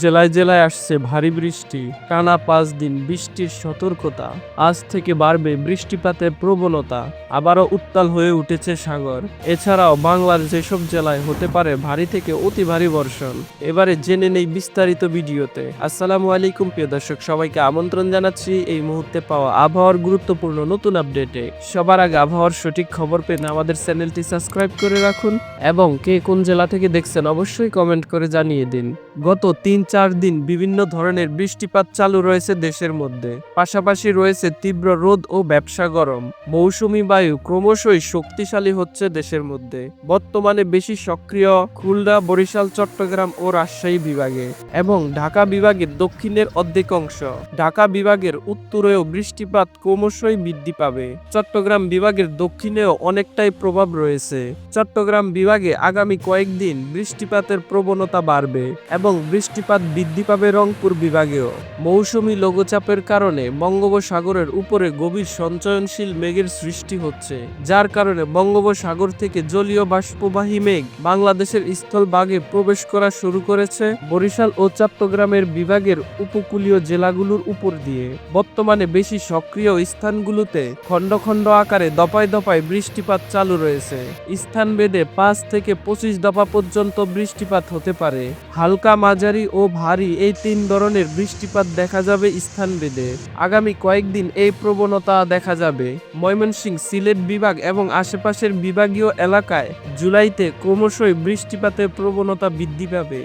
জেলায় জেলায় আসছে ভারী বৃষ্টি, টানা 5 দিন বৃষ্টির সতর্কতা। আজ থেকে বাড়বে বৃষ্টিপাতের প্রবণতা, আবারও উত্তাল হয়ে উঠেছে সাগর। এছাড়াও বাংলার যেসব জেলায় হতে পারে ভারী থেকে অতি ভারী বর্ষণ, এবারে জেনে নেই বিস্তারিত ভিডিওতে। আসসালামু আলাইকুম প্রিয় দর্শক, সবাইকে আমন্ত্রণ জানাচ্ছি এই মুহূর্তে পাওয়া আবহাওয়ার গুরুত্বপূর্ণ নতুন আপডেটে। সবার আগে আবহাওয়ার সঠিক খবর পেতে আমাদের চ্যানেলটি সাবস্ক্রাইব করে রাখুন এবং কে কোন জেলা থেকে দেখছেন অবশ্যই কমেন্ট করে জানিয়ে দিন। গত 3-4 দিন বিভিন্ন ধরনের বৃষ্টিপাত চালু রয়েছে দেশের মধ্যে, পাশাপাশি রয়েছে তীব্র রোদ ও ব্যবসা গরম। মৌসুমী বায়ু ক্রমশই শক্তিশালী হচ্ছে দেশের মধ্যে। বর্তমানে বেশি সক্রিয় খুলনা, বরিশাল, চট্টগ্রাম ও রাজশাহী বিভাগে এবং ঢাকা বিভাগের দক্ষিণের অর্ধেক অংশ। ঢাকা বিভাগের উত্তরেও বৃষ্টিপাত ক্রমশই বৃদ্ধি পাবে। চট্টগ্রাম বিভাগের দক্ষিণেও অনেকটাই প্রভাব রয়েছে। চট্টগ্রাম বিভাগে আগামী কয়েকদিন বৃষ্টিপাতের প্রবণতা বাড়বে এবং বৃষ্টিপাত বৃদ্ধি পাবে রংপুর বিভাগেও। মৌসুমী লঘুচাপের কারণে বঙ্গোপসাগরের উপরে গভীর সঞ্চয়নশীল মেঘের সৃষ্টি হচ্ছে, যার কারণে বঙ্গোপসাগর থেকে জলীয় বাষ্পবাহী মেঘ বাংলাদেশের স্থলভাগে প্রবেশ করা শুরু করেছে বরিশাল ও চট্টগ্রামের বিভাগের উপকূলীয় জেলাগুলোর উপর দিয়ে। বর্তমানে বেশি সক্রিয় স্থানগুলোতে খণ্ড খণ্ড আকারে দফায় দফায় বৃষ্টিপাত চালু রয়েছে। স্থানভেদে 5 থেকে 25 দফা পর্যন্ত বৃষ্টিপাত হতে পারে। হালকা, মাঝারি ও ভারী এই 3 ধরনের বৃষ্টিপাত দেখা যাবে স্থানভেদে। আগামী কয়েকদিন এই প্রবণতা দেখা যাবে ময়মনসিংহ, সিলেট বিভাগ এবং আশেপাশের বিভাগীয় এলাকায়। জুলাইতে ক্রমশই বৃষ্টিপাতের প্রবণতা বৃদ্ধি পাবে।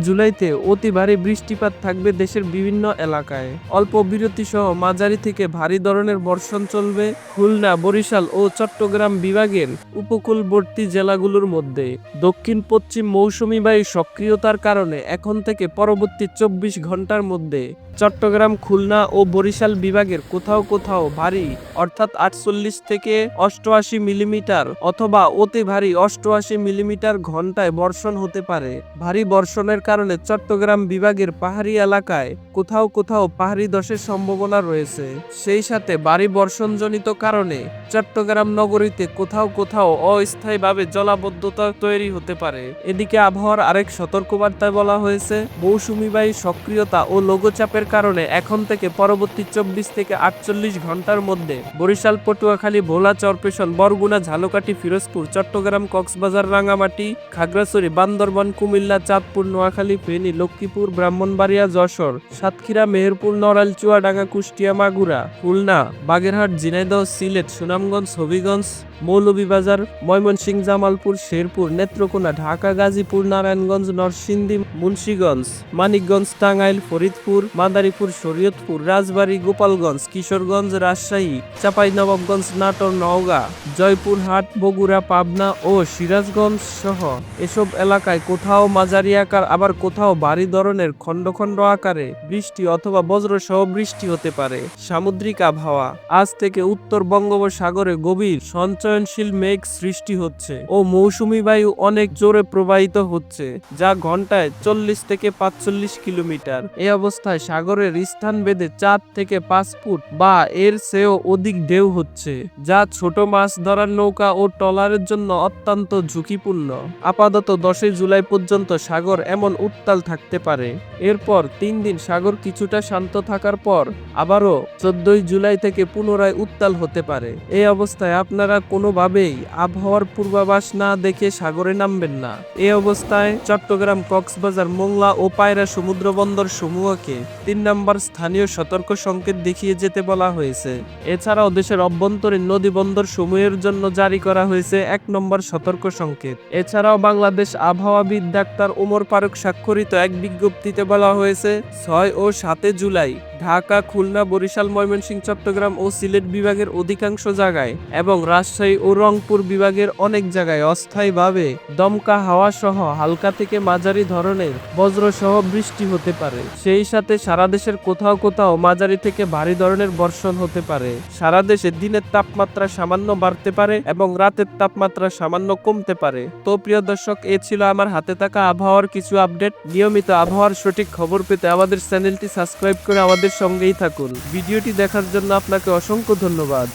জুলাইতে অতি ভারী বৃষ্টিপাত থাকবে দেশের বিভিন্ন এলাকায়। অল্প বিরতি সহ মাঝারি থেকে ভারী ধরনের বর্ষণ চলবে খুলনা, বরিশাল ও চট্টগ্রাম বিভাগের উপকূলবর্তী জেলাগুলোর মধ্যে। দক্ষিণ পশ্চিম মৌসুমী বায়ু সক্রিয়তার কারণে এখন থেকে পরবর্তী 24 ঘন্টার মধ্যে চট্টগ্রাম, খুলনা ও বরিশাল বিভাগের কোথাও কোথাও ভারী অর্থাৎ 48 থেকে 88 মিলিমিটার অথবা অতি ভারী 88 মিলিমিটার ঘন্টায় বর্ষণ হতে পারে। ভারী বর্ষণের কারণে চট্টগ্রাম বিভাগের পাহাড়ি এলাকায় কোথাও কোথাও পাহাড়ি ধসের সম্ভাবনা রয়েছে। সেই সাথে ভারী বর্ষণজনিত কারণে চট্টগ্রাম নগরীতে কোথাও কোথাও অস্থায়ীভাবে জলাবদ্ধতা তৈরি হতে পারে। এদিকে আবহাওয়ার আরেক সতর্কবার্তায় বলা হয়েছে, মৌসুমী বায়ু সক্রিয়তা ও লঘুচাপের কারণে এখন থেকে পরবর্তী 24 থেকে 48 ঘন্টার মধ্যে বরিশাল, পটুয়াখালী, ভোলা, চরপেশন, বরগুনা, ঝালকাঠি, ফিরোজপুর, চট্টগ্রাম, কক্সবাজার, রাঙ্গামাটি, খাগড়াছড়ি, বান্দরবান, কুমিল্লা, চাঁদপুর, নোয়াখালী, ফেনী, লক্ষ্মীপুর, ব্রাহ্মণবাড়িয়া, যশোর, সাতক্ষীরা, মেহেরপুর, নড়াইল, চুয়াডাঙ্গা, কুষ্টিয়া, মাগুরা, খুলনা, বাগেরহাট, ঝিনাইদহ, সিলেট, সুনামগঞ্জ, হবিগঞ্জ, মৌলভীবাজার, ময়মনসিংহ, জামালপুর, শেরপুর, নেত্রকোনা, ঢাকা, গাজীপুর, নারায়ণগঞ্জ, নরসিংদী, মুন্সিগঞ্জ, মানিকগঞ্জ, টাঙ্গাইল, ফরিদপুর, মাদারীপুর, শরীয়তপুর, রাজবাড়ী, গোপালগঞ্জ, কিশোরগঞ্জ, রাজশাহী, চাঁপাইনবাবগঞ্জ, নাটোর, নওগাঁ, জয়পুরহাট, বগুড়া, পাবনা ও সিরাজগঞ্জ সহ এসব এলাকায় কোথাও মাঝারি আকার, আবার কোথাও ভারী ধরনের খণ্ড খণ্ড আকারে বৃষ্টি অথবা বজ্রসহ বৃষ্টি হতে পারে। সামুদ্রিক আবহাওয়া, আজ থেকে উত্তর বঙ্গোপসাগরে গভীর সঞ্চয়নশীল মেঘ সৃষ্টি হচ্ছে ও মৌসুমী বায়ু অনেক জোরে প্রবাহিত হচ্ছে, যা ঘন্টায় 40 থেকে 45 কিলোমিটার। এই অবস্থায় সাগরের স্থান ভেদে 4 থেকে 5 ফুট বা এর চেয়েও অধিক ঢেউ হচ্ছে, যা ছোট মাছ ধরার নৌকা ও ট্রলারের জন্য অত্যন্ত ঝুঁকিপূর্ণ। আপাতত 10 জুলাই পর্যন্ত সাগর এমন উত্তাল থাকতে পারে। এরপর 3 দিন সাগর কিছুটা শান্ত থাকার পর আবারও 14 জুলাই থেকে পুনরায় উত্তাল হতে পারে। এই অবস্থায় আপনারা কোনোভাবেই আবহাওয়ার পূর্বাভাস না দেখে সাগরে নামবেন না। এই অবস্থায় চট্টগ্রাম, কক্সবাজার, মোংলা ও পায়রা সমুদ্র বন্দর সমূহকে 3 নম্বর স্থানীয় সতর্ক সংকেত দেখিয়ে যেতে বলা হয়েছে। এছাড়াও দেশের অভ্যন্তরীণ নদী বন্দর সমূহের জন্য জারি করা হয়েছে 1 নম্বর সতর্ক সংকেত। এছাড়াও বাংলাদেশ আবহাওয়াবিদ ডাক্তার ওমর ফারুক স্বাক্ষরিত এক বিজ্ঞপ্তিতে বলা হয়েছে, 6 ও 7 জুলাই ঢাকা, খুলনা, বরিশাল, ময়মনসিংহ, চট্টগ্রাম ও সিলেট বিভাগের অধিকাংশ জায়গায় এবং রাজশাহী ও রংপুর বিভাগের অনেক জায়গায় অস্থায়ীভাবে দমকা হাওয়া সহ হালকা থেকে মাঝারি ধরনের বজ্রসহ বৃষ্টি হতে পারে। সেই সাথে সারা দেশের কোথাও কোথাও মাঝারি থেকে ভারী ধরনের বর্ষণ হতে পারে। সারা দেশে দিনের তাপমাত্রা সামান্য বাড়তে পারে এবং রাতের তাপমাত্রা সামান্য কমতে পারে। তো প্রিয় দর্শক, এ ছিল আমার হাতে থাকা আবহাওয়ার কিছু আপডেট। নিয়মিত আবহাওয়ার সঠিক খবর পেতে আমাদের চ্যানেলটি সাবস্ক্রাইব করে আমাদের সঙ্গেই থাকুন। ভিডিওটি দেখার জন্য আপনাকে অসংখ্য ধন্যবাদ।